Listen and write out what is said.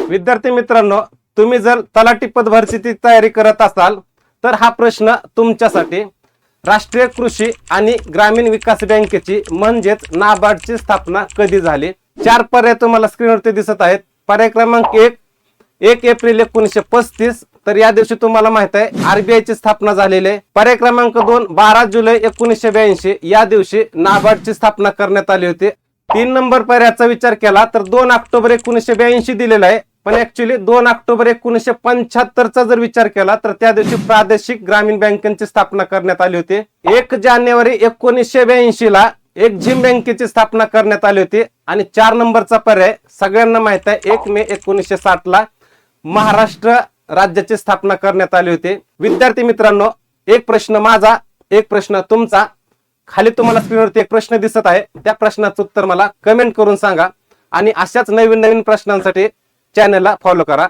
विद्यार्थी मित्रांनो, तुम्ही जर तलाठी पद भरतीची तयारी करत असाल तर हा प्रश्न तुमच्यासाठी. राष्ट्रीय कृषी आणि ग्रामीण विकास बँकेची म्हणजेच नाबार्डची स्थापना कधी झाली? 4 पर्याय तुम्हाला स्क्रीनवरती दिसत आहेत. पर्याय क्रमांक 1, 1 एप्रिल 1935. तर या दिवशी तुम्हाला माहित आहे आरबीआय ची स्थापना झालेली आहे. पर्याय क्रमांक 2, 12 जुलै 1982. या दिवशी नाबार्डची स्थापना करण्यात आली होती. 3 नंबर पर्यायाचा विचार केला तर 2 ऑक्टोबर 1982 दिलेला आहे, पण ऍक्च्युली 2 ऑक्टोबर 1975 चा जर विचार केला तर त्या दिवशी प्रादेशिक ग्रामीण बँकांची स्थापना करण्यात आली होती. 1 जानेवारी 1982 ला एक्झिम बँकेची स्थापना करण्यात आली होती. आणि 4 नंबरचा पर्याय सगळ्यांना माहित आहे 1 मे 1960 ला महाराष्ट्र राज्याची स्थापना करण्यात आली होती. विद्यार्थी मित्रांनो, एक प्रश्न माझा, एक प्रश्न तुमचा. खाली तुम्हाला स्क्रीनवरती एक प्रश्न दिसत आहे, त्या प्रश्नाचं उत्तर मला कमेंट करून सांगा. आणि अशाच नवीन नवीन प्रश्नांसाठी चॅनलला फॉलो करा.